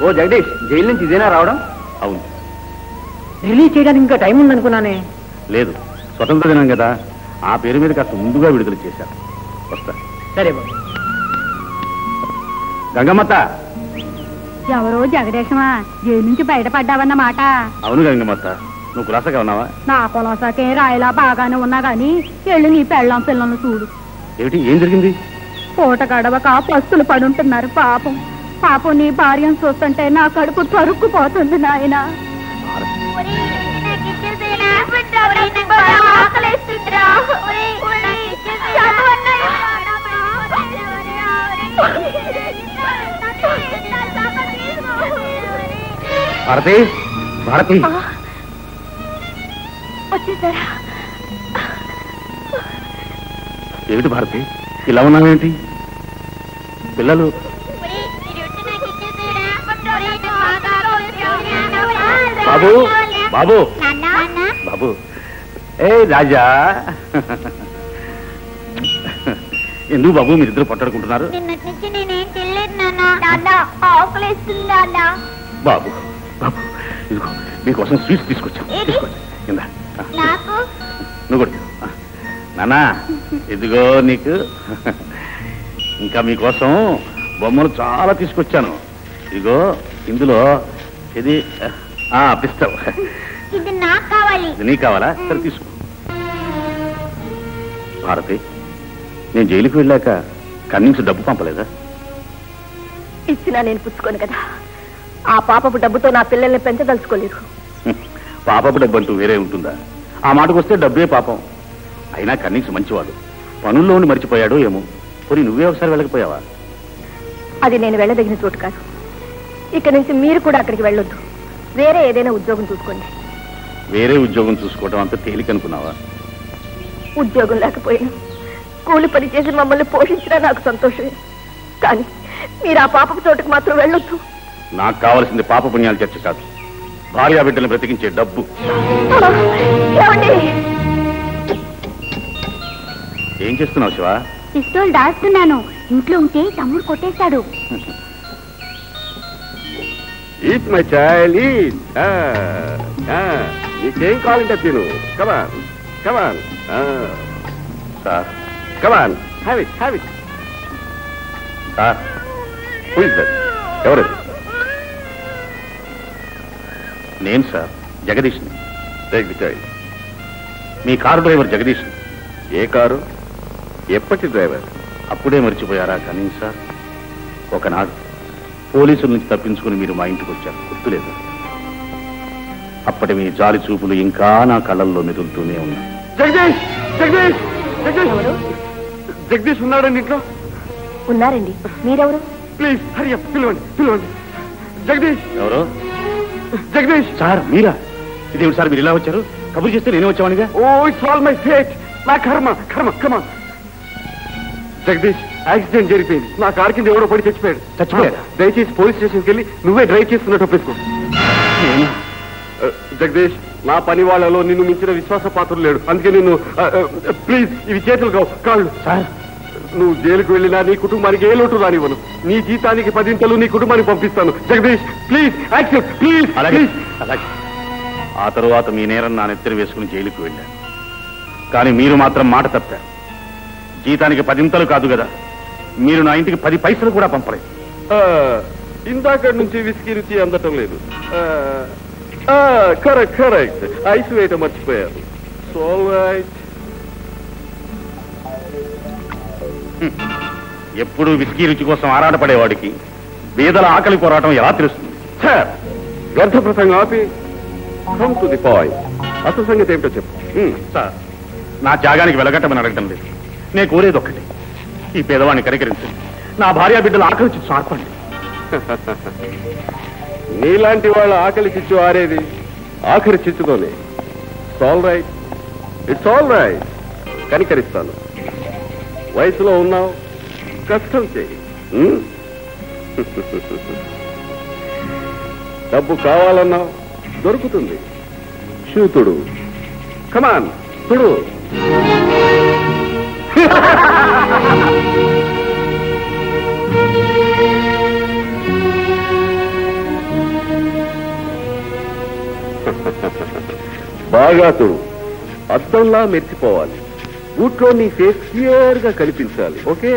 ఓ Jagadish, jail నుంచి ఇదేనా రావడం? అవును. రిలీజ్ చేయడానికి ఇంకా టైం ఉందనుకున్నానే. లేదు, స్వతంత్ర దినం కదా, ఆ పేరు మీద కాస్త ముందుగా విడుదల చేశారు. వస్తా. సరే బాబు. గంగమ్మత్త. ఎవరో జగదేశమా, జైలు నుంచి బయటపడ్డావన్నమాట. అవును గంగమ్మత్త, నువ్వు కులాసగా ఉన్నావా? నా కులాసాకే రాయలా బాగానే ఉన్నా గాని ఎళ్ళు నీ పెళ్ళం పిల్లలను చూడు. ఏమిటి, ఏం జరిగింది? పూట గడవక పస్తులు పడుంటున్నారు. పాపం పాపం నీ భార్యను చూస్తుంటే నా కడుపు తరుక్కుపోతుంది నాయన. భారతి, భారతి వచ్చేసారా? ఏమిటి భారతి, ఇలా ఉన్నావేంటి? పిల్లలు బాబు, బాబు, బాబు, ఏ రాజా, ఎందుకు బాబు మీరిద్దరు పట్టాడుకుంటున్నారు? బాబు, బాబు, ఇదిగో మీకోసం స్వీట్స్ తీసుకొచ్చాను. తీసుకోండి. కింద నువ్వు కూడా నానా, ఇదిగో నీకు. ఇంకా మీకోసం బొమ్మలు చాలా తీసుకొచ్చాను. ఇదిగో ఇందులో ఇది పిస్తావు. ఇది నాకు కావాలి. ఇది నీకు కావాలా? సరే తీసుకో. భారతి, నేను జైలుకి వెళ్ళాక కన్నించి డబ్బు పంపలేదా? ఇచ్చినా నేను పుచ్చుకోను కదా. ఆ పాపపు డబ్బుతో నా పిల్లల్ని పెంచదలుచుకోలేదు. పాపపు డబ్బు అంటూ వేరే ఉంటుందా? ఆ మాటకు వస్తే డబ్బే పాపం. అయినా కన్నీసి మంచివాడు, పనుల్లో ఉండి మర్చిపోయాడో ఏమో. పోనీ నువ్వే ఒకసారి వెళ్ళకపోయావా? అది నేను వెళ్ళదగిన చోటు కాదు. ఇక నుంచి మీరు కూడా అక్కడికి వెళ్ళొద్దు. వేరే ఏదైనా ఉద్యోగం చూసుకోండి. వేరే ఉద్యోగం చూసుకోవటం అంత తేలిక అనుకున్నావా? ఉద్యోగం లేకపోయినా కూలి పని చేసి మమ్మల్ని పోషించినా నాకు సంతోషమే. కానీ మీరు ఆ పాపపు చోటుకు మాత్రం వెళ్ళొద్దు. నాకు కావలసింది పాప పుణ్యాల చర్చ కాదు, భార్యా బిడ్డలను బ్రతికించే డబ్బు. ఏం చేస్తున్నావు శివ? పిస్తోల్ దాస్తున్నాను. ఇంట్లో ఉంటే తమ్ముడు కొట్టేశాడు. Eat my child, eat. నీకేం కావాలంటే తిను. Come on, come on, sir, come on, have it, have it. Sir, who is that? ఎవరది? నేను సార్, జగదీష్ని. Take the child. మీ కారు డ్రైవర్ జగదీష్. ఏ కారు? ఎప్పటి డ్రైవర్? అప్పుడే మర్చిపోయారా? కానీ సార్, ఒకనాడు పోలీసుల నుంచి తప్పించుకుని మీరు మా ఇంటికి వచ్చారు, గుర్తులేదు? అప్పటి మీ జాలి చూపులు ఇంకా నా కళ్ళల్లో మెదులుతూనే ఉన్నాయి. జగదీష్, జగదీష్, జగదీష్, జగదీష్ ఉన్నాడండి ఇంట్లో? ఉన్నారండి. మీరెవరు? ప్లీజ్ హరి అప్, పిలవండి, పిలవండి. జగదీష్. ఎవరు? జగదీష్. సార్ మీరా? ఇదేమిటి సార్ మీరు ఇలా వచ్చారు? కబురు చేస్తే నేనే వచ్చామనిగా. Oh it's all my fate, నా కర్మ, కర్మ. కమా జగదీష్, యాక్సిడెంట్ జరిగిపోయింది. నా కారు కింద ఎవడో పడి చచ్చిపోయాడు. చచ్చిపోయాడు? దయచేసి పోలీస్ స్టేషన్కి వెళ్ళి నువ్వే డ్రైవ్ చేస్తున్నట్టు ఒప్పేసుకో. జగదీష్, నా పని వాళ్ళలో నిన్ను మించిన విశ్వాస పాత్రలు లేడు. అందుకే నిన్ను ప్లీజ్, ఇవి చేతులు కావు, కాళ్ళు. సార్, నువ్వు జైలుకు వెళ్ళినా నీ కుటుంబానికి ఏ లోటు రానివ్వను. నీ జీతానికి 10 నీ కుటుంబానికి పంపిస్తాను. Jagadish please accept, please. అలాగే, అలాగే. ఆ తరువాత మీ నేరం నా నెత్తిన వేసుకుని జైలుకు వెళ్ళాను. కానీ మీరు మాత్రం మాట తప్పారు. జీతానికి 10 కాదు కదా, మీరు నా ఇంటికి 10 పైసలు కూడా పంపలేదు. ఇందాక నుంచి విస్కీ రుచి అందటం లేదు. Correct, correct. ఐస్ వేయటం మర్చిపోయారు. So right. ఎప్పుడు విస్కీ రుచి కోసం ఆరాటపడేవాడికి బీదల ఆకలి పోరాటం ఎలా తెలుస్తుంది? సార్, వ్యర్థ ప్రసంగం ఆపి కమ్ టు ది పాయింట్. అసలు సంగతి ఏమిటో చెప్పు. సార్, నా త్యాగానికి వెలగట్టమని అడగటం లేదు. నేను కోరేది ఒక్కటి, ఈ పేదవాడిని కనికరించండి. నా భార్య బిడ్డల ఆకలి చిచ్చు ఆర్పండి. నీలాంటి వాళ్ళ ఆకలి చిచ్చు ఆరేది ఆఖరి చిచ్చుతోనే. It's all right, it's all right. కనికరిస్తాను. వయసులో ఉన్నావు, కష్టం చేయి. డబ్బు కావాలన్నావు, దొరుకుతుంది. శూతుడు, కమాన్ తుడు. బాగా చూడు, అద్దంలా మెరిచిపోవాలి. బూట్లో నీ ఫేస్ క్లియర్ గా కనిపించాలి. Okay?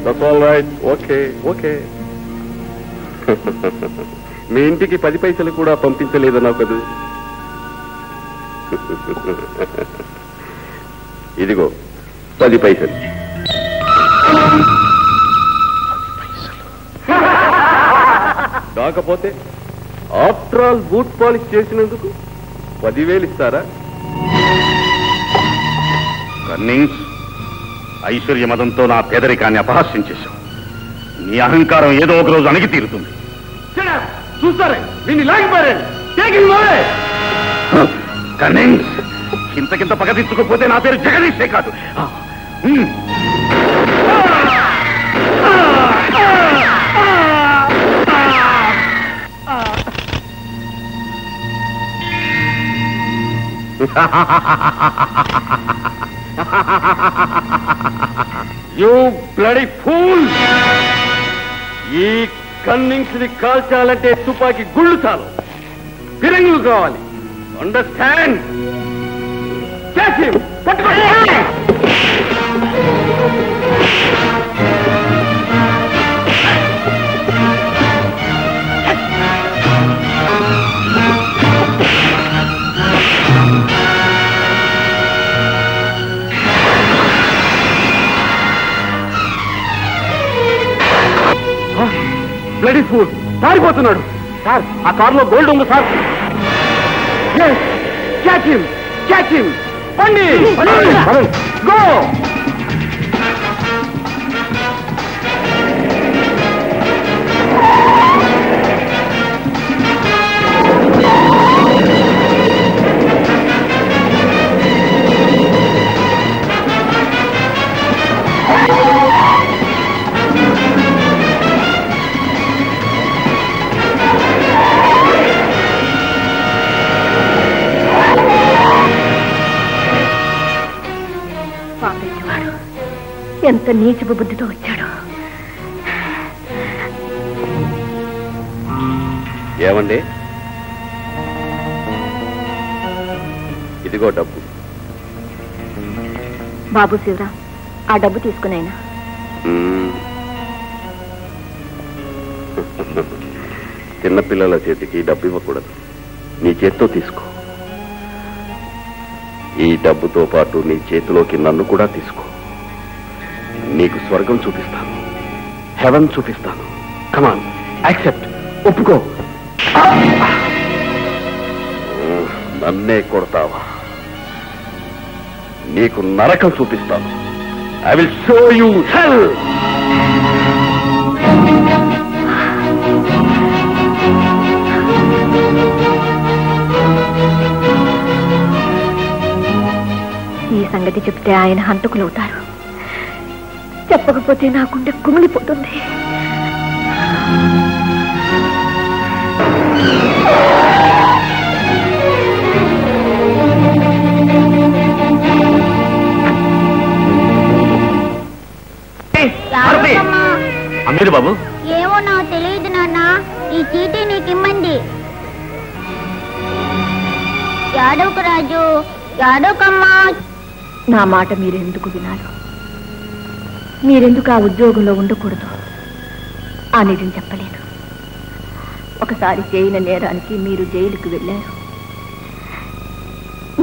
That's all right. Okay okay. మీ ఇంటికి 10 పైసలు కూడా పంపించలేదన్నావు కదూ. ఇదిగో 10 పైసలు. కాకపోతే ఆఫ్టర్ ఆల్ బూట్ పాలిష్ చేసినందుకు 10,000 ఇస్తారా? రన్నింగ్స్, ఐశ్వర్య మదంతో నా పేదరికాన్ని అపహాస్యం చేశావు. నీ అహంకారం ఏదో ఒక రోజు అణిగి తీరుతుంది. చూస్తారే దీన్ని లాగిపారండి. కన్నింగ్స్, ఇంతకింత పగ తీర్చుకోకపోతే నా పేరు జగదీశే కాదు. You bloody fool! ఈ కన్నింగ్స్ ని కాల్చాలంటే తుపాకీ గుళ్ళు చాలు, ఫిరంగులు కావాలి. అండర్స్టాండ్? బ్లడీ ఫూల్ పారిపోతున్నాడు. సార్, ఆ కారులో గోల్డ్ ఉంది sir. Catch him, catch him. పండి గో. ఎంత నీచపు బుద్ధితో వచ్చాడు. ఏమండి, ఇదిగో డబ్బు. బాబు శివరాం, ఆ డబ్బు తీసుకునైనా. చిన్నపిల్లల చేతికి డబ్బు ఇవ్వకూడదు, నీ చేత్తో తీసుకో. ఈ డబ్బుతో పాటు నీ చేతిలోకి నన్ను కూడా తీసుకో. నీకు స్వర్గం చూపిస్తాను, హెవెన్ చూపిస్తాను. కమాన్, యాక్సెప్ట్, ఒప్పుకో. నన్నే కొడతావా? నీకు నరకం చూపిస్తాను. ఐ విల్ షో యూ హెల్. ఈ సంగతి చెప్తే ఆయన హంతకులవుతారు. చెప్పకపోతే నా గుండె కుమిలిపోతుంది. అమ్మేది బాబు. ఏమో నాకు తెలియదు నాన్న. ఈ చీటీ నీకు ఇమ్మంది. యాదవ్కు రాజు, యాదవ్కమ్మా. నా మాట మీరెందుకు వినాలి? మీరెందుకు ఆ ఉద్యోగంలో ఉండకూడదు? ఆ నిజం చెప్పలేదు. ఒకసారి చేయని నేరానికి మీరు జైలుకు వెళ్ళారు.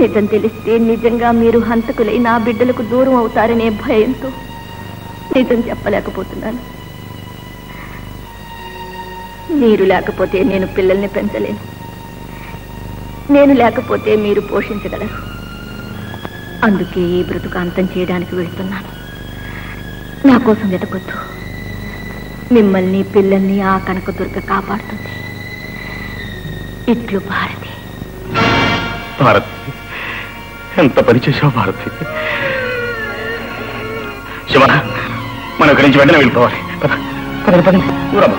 నిజం తెలిస్తే నిజంగా మీరు హంతకులై నా బిడ్డలకు దూరం అవుతారనే భయంతో నిజం చెప్పలేకపోతున్నాను. మీరు లేకపోతే నేను పిల్లల్ని పెంచలేను. నేను లేకపోతే మీరు పోషించగలరు. అందుకే ఈ బ్రతుకు అంతం చేయడానికి వెళ్తున్నాను. నా కోసం వెతకొద్దు. మిమ్మల్ని, పిల్లల్ని ఆ కనకదుర్గ కాపాడుతుంది. ఇట్లు భారతి. భారతి, ఎంత పని చేశావు భారతి. శివ, మనం ఇక్కడి నుంచి వెంటనే వెళ్ళిపోవాలి. పదండి పదండి, ఊరమ్మా,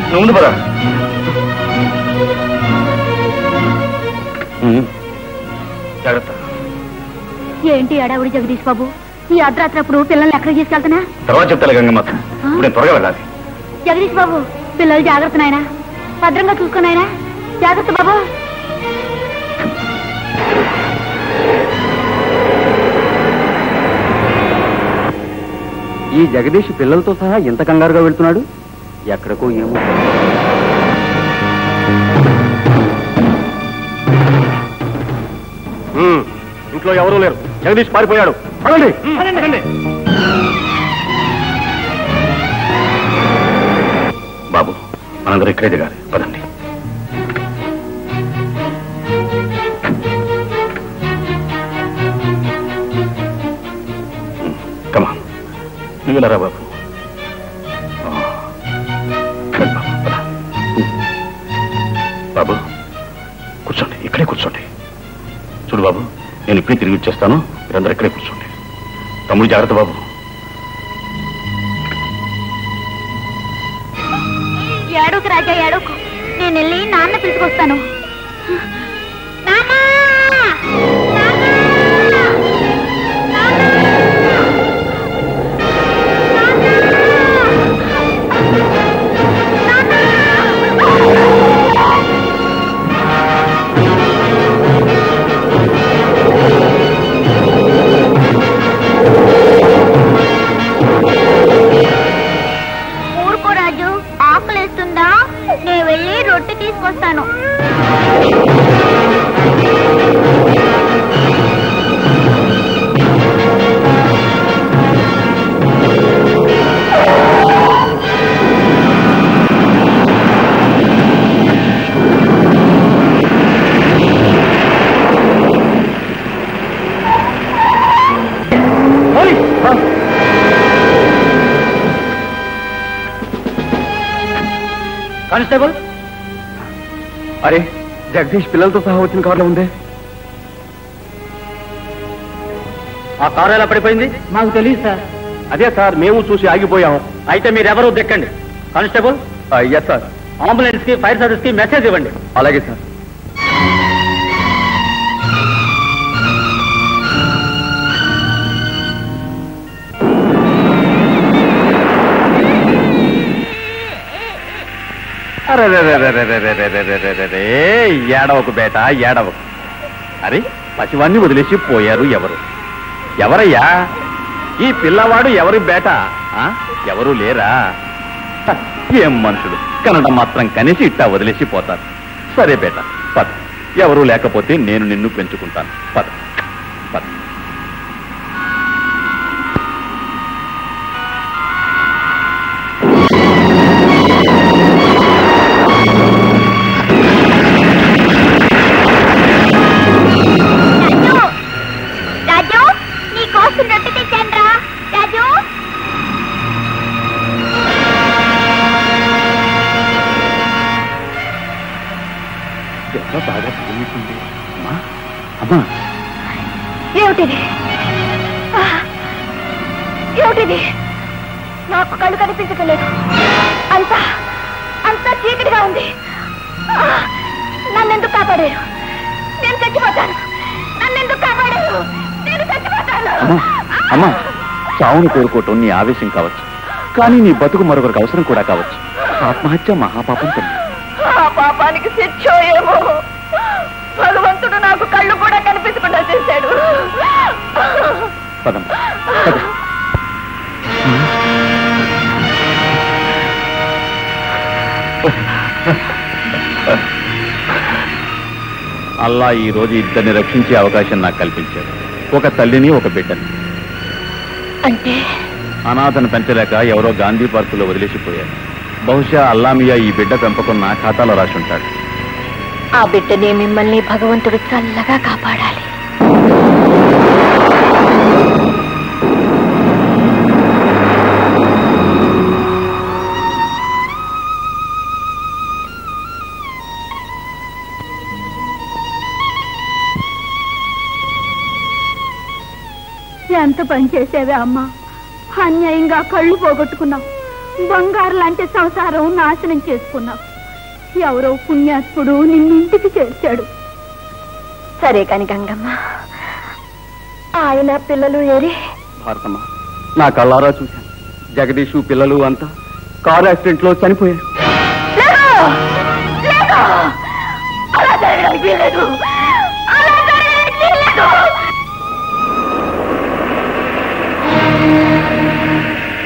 నువ్వు ముందు పద. జాగ్రత్త. ఏంటి అడావుడి జగదీష్ బాబు? ఈ అర్ధరాత్రి అప్పుడు పిల్లల్ని ఎక్కడికి తీసుకెళ్తున్నా? తర్వాత చెప్తాను గంగమ్మ. ఇప్పుడు నేను త్వరగా వెళ్ళాలి. జగదీష్ బాబు, పిల్లలు జాగ్రత్త నాయనా. భద్రంగా చూసుకున్నాయనా. జాగ్రత్త బాబు. ఈ జగదీష్ పిల్లలతో సహా ఎంత కంగారుగా వెళ్తున్నాడు? ఎక్కడికో ఏమో. ఇంట్లో ఎవరూ లేరు. జగదీష్ పారిపోయాడు. బాబు, మనందరూ ఇక్కడే దిగాలి. పదండి. కమా, నువ్వు వెళ్ళరా బాబు. బాబు కూర్చోండి, ఇక్కడే కూర్చోండి. చూడు బాబు, నేను ఇప్పుడే తిరిగి వచ్చేస్తాను. మీరందరూ ఇక్కడే కూర్చోండి. తమ్ముడు జాగ్రత్త బాబు. ఏడోకు రాజా, ఏడోకు. నేను వెళ్ళి నాన్న పిలుచుకొస్తాను. ఊరుకో రాజు, ఆకలేస్తుందా? నేను వెళ్ళి రొట్టె తీసుకొస్తాను. కానిస్టేబుల్, అరే జగదీష్ పిల్లలతో సహా వచ్చిన కారులో ఉందే. ఆ కారు ఎలా పడిపోయింది? మాకు తెలియదు సార్. అదే సార్, మేము చూసి ఆగిపోయాం. అయితే మీరెవరూ దెక్కండి. Constable, yes sir. అంబులెన్స్ కి, ఫైర్ సర్వీస్ కి మెసేజ్ ఇవ్వండి. అలాగే సార్. ఏడవకు బేట, ఏడవకు. అరే, పసివాణ్ణి వదిలేసి పోయారు ఎవరు? ఎవరయ్యా ఈ పిల్లవాడు? ఎవరి బేట? ఎవరు లేరా? ఏం మనుషులు, కనడం మాత్రం కనేసి ఇట్టా వదిలేసి పోతారు. సరే బేట, పద. ఎవరూ లేకపోతే నేను నిన్ను పెంచుకుంటాను. పద పద. బాగా ప్రేమిస్తుంది. అమ్మా, అమ్మా, ఏమిటిది? ఏమిటిది? నాకు కళ్ళు కనిపించటం లేదు. అంతా అంతా చీకటిగా ఉంది. నన్నెందుకు కాపాడారు? నేను చచ్చిపోతాను. నన్నెందుకు కాపాడారు? నేను చచ్చిపోతాను. అమ్మా, చావును కోరుకోవటం నీ ఆవేశం కావచ్చు, కానీ నీ బతుకు మరొకరికి అవసరం కూడా కావచ్చు. ఆత్మహత్య మహాపాపం తల్లి. ఆ పాపానికి శిక్ష ఏమో. భగవంతుడు నాకు కళ్ళు కూడా కనిపించకుండా చేశాడు. పదం పద. అల్లా ఈ రోజు ఇద్దరిని రక్షించే అవకాశం నాకు కల్పించాడు. ఒక తల్లిని, ఒక బిడ్డని. అంటే అనాథను పెంచలేక ఎవరో గాంధీ పార్కులో వదిలేసిపోయారు. బహుశా అల్లామియా ఈ బిడ్డ పెంపకం నా ఖాతాలో రాసి ఉంటాడు. ఆ బిడ్డని మిమ్మల్ని భగవంతుడు చల్లగా కాపాడాలి. ఎంత పని చేసేవే అమ్మా. అన్యాయంగా కళ్ళు పోగొట్టుకున్నావు. బంగారు లాంటి సంసారం నాశనం చేసుకున్నావు. ఎవరో పుణ్యాత్ముడు నిన్నింటికి చేర్చాడు. సరే కాని గంగమ్మ, ఆయన పిల్లలు ఏరి? భారతమ్మ, నా కళ్ళారా చూశాను. జగదీషు పిల్లలు అంతా కారు యాక్సిడెంట్ లో చనిపోయారు. అలా జరగడానికి వీల్లేదు. అలా జరగడానికి వీల్లేదు.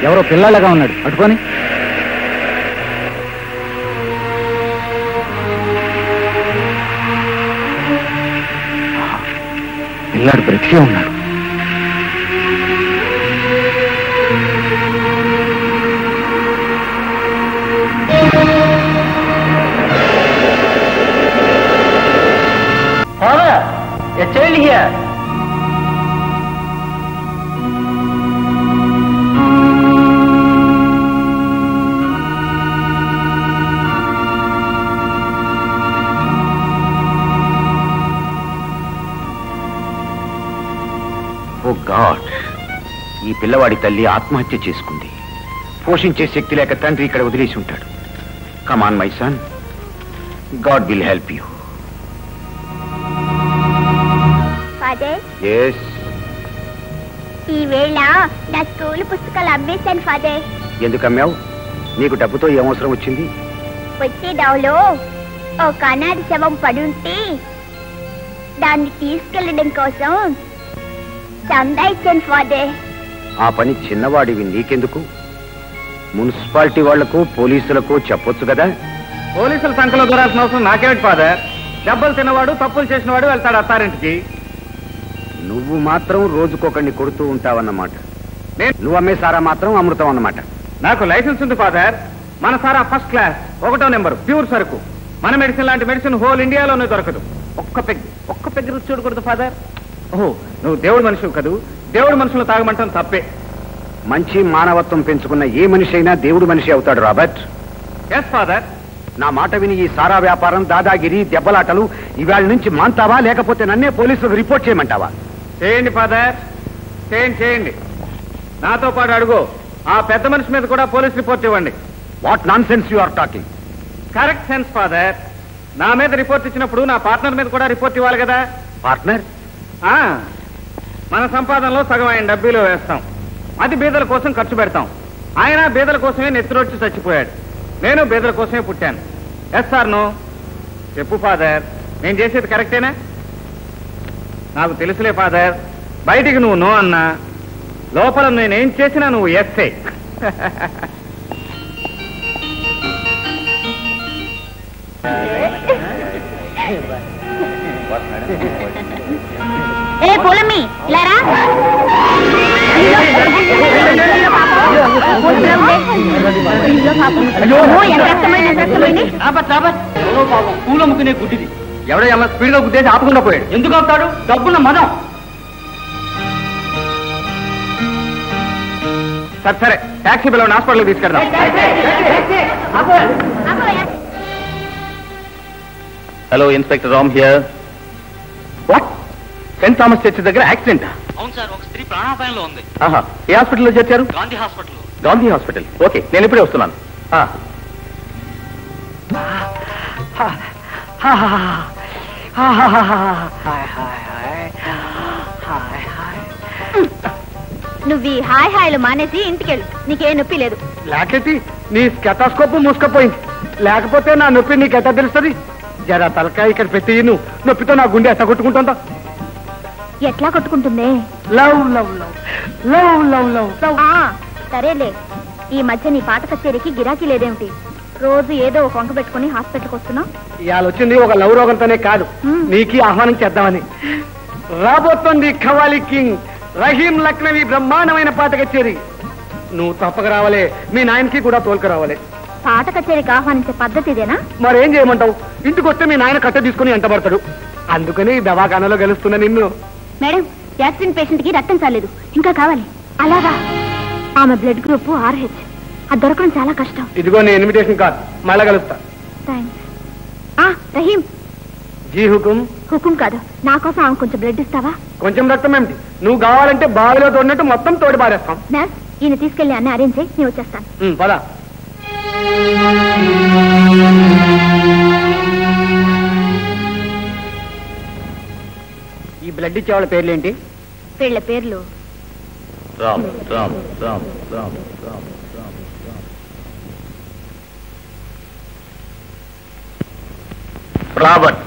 ఎవరో పిల్లలుగా ఉన్నాడు, అటుకొని. పిల్లాడు బ్రతికే ఉన్నాడు. A child here. Oh God, ఈ పిల్లవాడి తల్లి ఆత్మహత్య చేసుకుంది. పోషించే శక్తి లేక తండ్రి ఇక్కడ వదిలేసి ఉంటాడు. Come on my son, God will help you. Father, yes. ఈ వేళ నా స్కూల్ పుస్తకాలు అమ్మేశాను ఫాదర్. ఎందుకు అమ్మావు? నీకు డబ్బుతో ఏమవసరం వచ్చింది? వచ్చే దావలో ఒక అనాథ శవం పడుంటే దాన్ని తీసుకెళ్లడం కోసం చందా ఇచ్చాను ఫాదర్. ఆ పని చిన్నవాడివి నీకెందుకు? మున్సిపాలిటీ వాళ్లకు పోలీసులకు చెప్పొచ్చు కదా. పోలీసుల సంఖ్యలో దూరాల్సిన అవసరం నాకేమిటి ఫాదర్? దెబ్బలు తిన్నవాడు, తప్పులు చేసినవాడు వెళ్తాడు అత్తారింటికి. నువ్వు మాత్రం రోజుకొకడిని కొడుతూ ఉంటావన్నమాట. నువ్వు అమ్మే సారా మాత్రం అమృతం అన్నమాట. నాకు లైసెన్స్ ఉంది ఫాదర్. మన సారా ఫస్ట్ క్లాస్, 1వ నెంబర్, ప్యూర్ సరుకు. మన మెడిసిన్ లాంటి మెడిసిన్ హోల్ ఇండియాలోనే దొరకదు. ఒక్క పెగ్గి రుచి చూడకూడదు ఫాదర్. ఓహో, నువ్వు దేవుడు మనిషివి కదూ. దేవుడు మనుషులు తాగమంటాం తప్పే. మంచి మానవత్వం పెంచుకున్న ఏ మనిషి అయినా దేవుడు మనిషి అవుతాడు రాబర్ట్. Yes father. నా మాట విని ఈ సారా వ్యాపారం, దాదాగిరి, దెబ్బలాటలు ఇవాళ నుంచి మాంతావా, లేకపోతే నన్నే పోలీసులకు రిపోర్ట్ చేయమంటావా? చేయండి ఫాదర్, చేయండి. నాతో పాటు అడుగు. ఆ పెద్ద మనిషి మీద కూడా పోలీస్ రిపోర్ట్ ఇవ్వండి. What nonsense you are talking? Correct sense father. నా మీద రిపోర్ట్ ఇచ్చినప్పుడు నా పార్ట్నర్ మీద కూడా రిపోర్ట్ ఇవ్వాలి కదా. పార్ట్నర్? మన సంపాదనలో సగం ఆయన డబ్బీలో వేస్తాం. అది బీదల కోసం ఖర్చు పెడతాం. ఆయన బీదల కోసమే నెత్తిరొచ్చి చచ్చిపోయాడు. నేను బీదల కోసమే పుట్టాను. Yes sir no? చెప్పు ఫాదర్, నేను చేసేది కరెక్టేనా? నాకు తెలుసులే ఫాదర్. బయటికి నువ్వు నో అన్నా, లోపల నేనేం చేసినా నువ్వు ఎస్సే. ఏ పూలమ్మి, ఇలారా. పూలు అమ్ముకునే గుడ్డిది. ఎవడో ఎలా స్పీడ్ గా గుద్దేసి ఆపకుండా పోయాడు. ఎందుకు అవుతాడు? డబ్బున్న మదం. సరే, టాక్సీ పిల్లలు హాస్పిటల్కి తీసుకెళ్దాం. Hello, inspector Ram here. What? Saint Thomas church దగ్గర యాక్సిడెంట్? అవును సార్, ఒక స్త్రీ ప్రాణాపాయంలో ఉంది. ఆహా, ఏ హాస్పిటల్లో చేర్చారు? Gandhi hospital. Gandhi hospital. Okay, నేను ఇప్పుడే వస్తున్నాను. నువ్వు ఈ హాయ్ హాయ్లు మానేసి ఇంటికెళ్ళు. నీకే నొప్పి లేదు. లేకపోతే నీ స్కెటాస్కోప్ మూసుకపోయింది. లేకపోతే నా నొప్పి నీకెట్టా తెలుస్తుంది? జరా తలకాయ ఇక్కడ పెట్టి నువ్వు నొప్పితో నా గుండె ఎట్ట కొట్టుకుంటుందా? ఎట్లా కొట్టుకుంటుందే? Love love love love love love love. సరేలే, ఈ మధ్య నీ పాట కచేరీకి గిరాకీ లేదేమిటి? రోజు ఏదో ఒక వంక పెట్టుకుని హాస్పిటల్కి వస్తున్నావు. ఇవాళ వచ్చింది ఒక లవ్ రోగంతోనే కాదు, నీకి ఆహ్వానం చేద్దామని. రాబోతోంది ఖవాలి కింగ్ రహీం లక్నవి బ్రహ్మాండమైన పాట కచేరీ. నువ్వు తప్పక రావాలే, మీ నాయనకి కూడా తోలుకు రావాలి. పాట కచేరీకి ఆహ్వానించే పద్ధతి ఇదేనా? మరేం చేయమంటావు? ఇంటికి వస్తే మీ నాయన కట్ట తీసుకుని ఎంటబడతాడు. అందుకని దవాఖానలో గెలుస్తున్నా నిన్ను. మేడం, యాక్సిడెంట్ పేషెంట్ కి రక్తం చాలేదు, ఇంకా కావాలి. అలాగా? ఆమె బ్లడ్ గ్రూప్ RH. అది దొరకడం చాలా కష్టం. ఇదిగో నీ ఇన్విటేషన్ కార్డ్, మళ్ళా కలుస్తా. థ్యాంక్స్. రహీం, జీ హుకుం. హుకుం కాదు, నా కోసం ఆమె కొంచెం బ్లడ్ ఇస్తావా? కొంచెం రక్తం ఏమిటి? నువ్వు కావాలంటే బావిలో తోడినట్టు మొత్తం తోడి పారేస్తాం. నర్స్, ఈయన తీసుకెళ్లి అన్నీ అరేంజ్ చేయి, నేను వచ్చేస్తాను. పదా. ఈ బ్లడ్ ఇచ్చే వాళ్ళ పేర్లేంటి? వీళ్ళ పేర్లు రామ్ రామ్ రామ్ రామ్ రామ్ రామ్. రాబర్ట్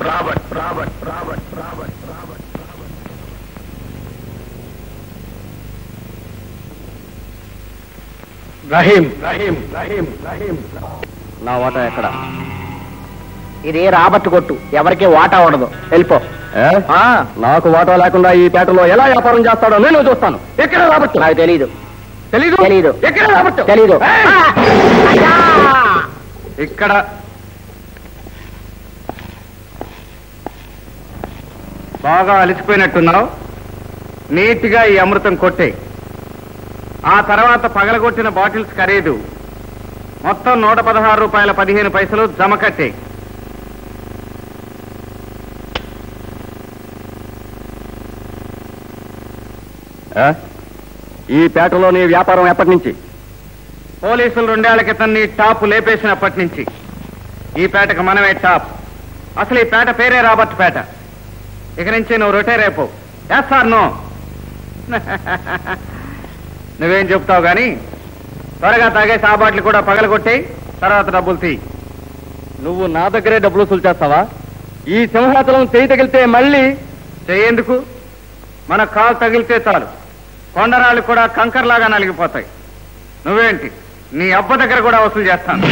రహీం నా వాటా ఎక్కడ? ఇది రాబర్ట్ కొట్టు, ఎవరికి వాటా ఉండదు, వెళ్ళిపో. నాకు వాటా లేకుండా ఈ పేటలో ఎలా వ్యాపారం చేస్తాడో నేను చూస్తాను. ఎక్కడ రాబర్ట్? నాకు తెలీదు. తెలీదు. ఎక్కడ రాబర్ట్? తెలీదు. ఇక్కడ బాగా అలిసిపోయినట్టున్నావు. నీట్గా ఈ అమృతం కొట్టే. ఆ తర్వాత పగలగొట్టిన బాటిల్స్ ఖరీదు మొత్తం ₹116.15 జమ కట్టే. ఈ పేటలో నీ వ్యాపారం ఎప్పటి నుంచి? పోలీసులు 2 ఏళ్ల క్రితం నీ టాప్ లేపేసినప్పటి నుంచి ఈ పేటకు మనమే టాప్. అసలు ఈ పేట పేరే రాబర్ట్ పేట. ఇక నుంచి నువ్వు రొటైర్ అయిపో. సార్ నో నువ్వేం చెప్తావు గాని త్వరగా తాగేసి ఆ బాటిల్ కూడా పగలగొట్టేయి. తర్వాత డబ్బులు తీ. నువ్వు నా దగ్గరే డబ్బులు వసూలు చేస్తావా? ఈ సింహాచలం చేయి తగిలితే మళ్ళీ చెయ్యేందుకు? మన కాలు తగిలితే చాలు కొండరాళ్ళు కూడా కంకర్లాగా నలిగిపోతాయి. నువ్వేంటి, నీ అబ్బ దగ్గర కూడా వసూలు చేస్తాను.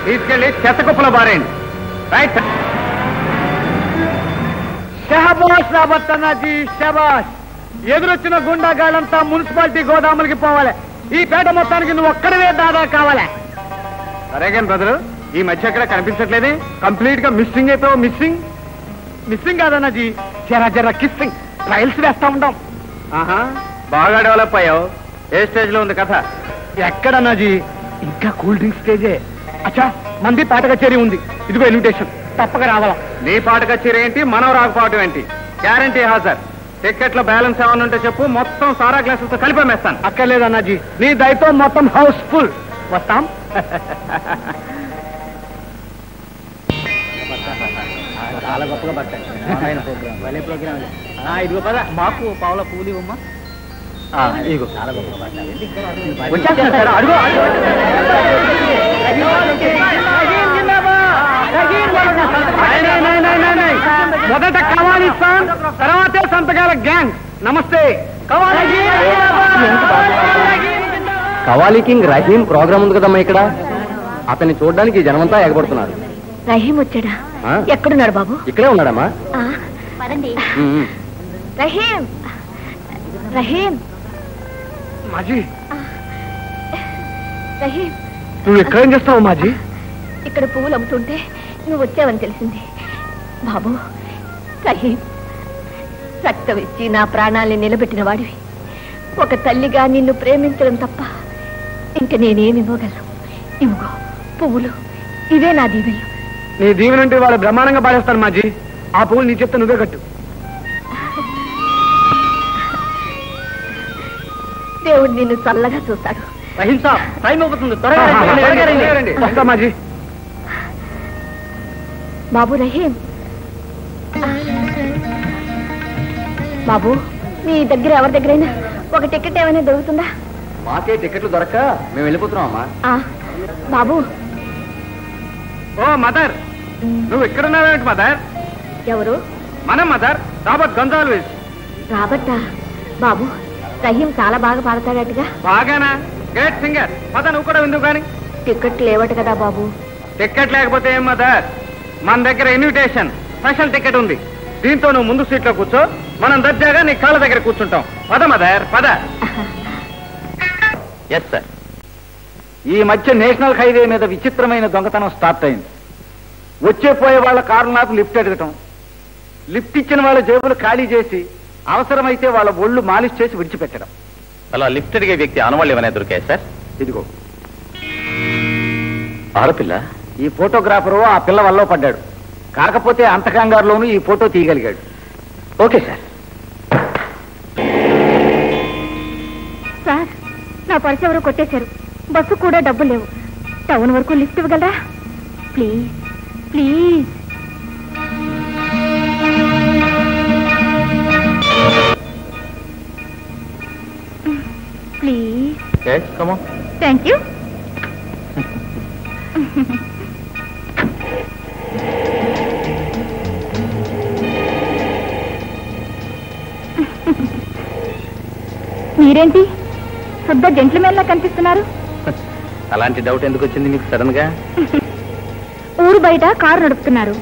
తీసుకెళ్ళి చెత్త కుప్పలో బారేయండి. రైట్. షహబాష్ రాబర్ట్ అన్నాజీ, షహబాష్. ఎదురొచ్చిన గుండాగాళ్ళంతా మున్సిపాలిటీ గోదాములకి పోవాలి. ఈ పేట మొత్తానికి నువ్వు ఒక్కడవే దాదా కావాలి. సరే కానీ బ్రదరు, ఈ మధ్య ఎక్కడ కనిపించట్లేదే? కంప్లీట్ గా మిస్సింగ్ అయిపోయావు. మిస్సింగ్ కాదన్నాజీ, జర కిస్సింగ్ ట్రయల్స్ వేస్తా ఉంటాం. బాగా డెవలప్ అయ్యావు. ఏ స్టేజ్ లో ఉంది కథ? ఎక్కడన్నాజీ? ఇంకా కూల్ డ్రింక్ స్టేజే. అచ్చా, మంది పాట కచేరీ ఉంది. ఇదిగో ఇన్విటేషన్, తప్పక రావాలా. నీ పాట కచేరీ ఏంటి, మనం రాకపోవటం ఏంటి? గ్యారంటీ హాజర్. టికెట్లో బ్యాలెన్స్ ఏమన్నా ఉంటే చెప్పు, మొత్తం సారా గ్లాసులతో కలిపేస్తాను. అక్కర్లేదన్నాజీ, నీ దయతో మొత్తం హౌస్ ఫుల్. వస్తాం. చాలా గొప్పగా పడతాయి. ప్రోగ్రామ్ ఇదిగో పద, మాకు పావుల పూలు ఇవ్వమ్మా. ఇదిగో చాలా గొప్పగా పడతాయి. వచ్చేస్తాడు. అడుగు మొదట కవాలిస్తాన్, తర్వాతే సంతకాల గ్యాంగ్. నమస్తే. కవాలి కింగ్ రహీం ప్రోగ్రామ్ ఉంది కదమ్మా ఇక్కడ. అతన్ని చూడడానికి జనమంతా ఎగబడుతున్నారు. రహీం వచ్చాడా? ఎక్కడున్నాడు బాబు? ఇక్కడే ఉన్నాడమ్మా. రహీం, రహీం, మాజీ, రహీం. నువ్వు ఎక్కడేం చేస్తావు మాజీ? ఇక్కడ పువ్వులు అమ్ముతుంటే నువ్వు వచ్చావని తెలిసింది బాబు. రహీం, రక్తం ఇచ్చి నా ప్రాణాల్ని నిలబెట్టిన వాడివి. ఒక తల్లిగా నిన్ను ప్రేమించడం తప్ప ఇంక నేనేమి ఇవ్వగలను? ఇవ్వగో పువ్వులు, ఇవే నా దీవెలు. నీ దీవెనంటే వాళ్ళు బ్రహ్మాండంగా పాడేస్తాను మాజీ. ఆ పువ్వులు నీ చెప్తే నువ్వే కట్టు. దేవుడు నిన్ను చల్లగా చూస్తాడు. రహీం సాబ్ టైం అవుతుంది త్వరగా రండి. వస్తా మాజీ. బాబు రహీం, బాబు మీ దగ్గర ఎవరి దగ్గరైనా ఒక టికెట్ ఏమైనా దొరుకుతుందా? మాకే టికెట్లు దొరక్క మేము వెళ్ళిపోతున్నామమ్మా. బాబు. ఓ మదర్, నువ్వు ఇక్కడున్నావేంటి మదర్? ఎవరు? మన మదర్, రాబర్ట్ గొంజాల్విస్. రాబర్టా? బాబు రహీం చాలా బాగా పాడతాడట్టుగా. బాగానా? Great singer. పద నువ్వు కూడా విందువు కానీ. టికెట్ లేవట కదా బాబు. టికెట్ లేకపోతే ఏం మదర్, మన దగ్గర ఇన్విటేషన్ స్పెషల్ టికెట్ ఉంది. దీంతో నువ్వు ముందు సీట్లో కూర్చో, మనం దర్జాగా నీ కాళ్ళ దగ్గర కూర్చుంటాం. పద మదర్ పద. Yes sir. ఈ మధ్య నేషనల్ హైవే మీద విచిత్రమైన దొంగతనం స్టార్ట్ అయింది. వచ్చే పోయే వాళ్ళ కారు నాకు లిఫ్ట్ అడగటం, లిఫ్ట్ ఇచ్చిన వాళ్ళ జేబులు ఖాళీ చేసి అవసరమైతే వాళ్ళ ఒళ్ళు మాలిష్ చేసి విడిచిపెట్టడం. అలా లిఫ్ట్ అడిగే వ్యక్తి ఆనవాళ్ళు ఏమైనా దొరికాయి సార్? ఇదిగో ఆడపిల్ల. ఈ ఫోటోగ్రాఫరు ఆ పిల్ల వల్ల పడ్డాడు. కాకపోతే అంత కంగారులోనూ ఈ ఫోటో తీయగలిగాడు. Okay sir. సార్, నా పర్సు ఎవరో కొట్టేశారు. బస్సు కూడా డబ్బులు లేవు. టౌన్ వరకు లిఫ్ట్ ఇవ్వగలరా? Please please. Please. Thank you. మీరేంటి శుద్ధ జెంట్లమెన్ లా కనిపిస్తున్నారు? అలాంటి డౌట్ ఎందుకు వచ్చింది మీకు సడన్ గా? ఊరు బయట కారు నడుపుతున్నారు.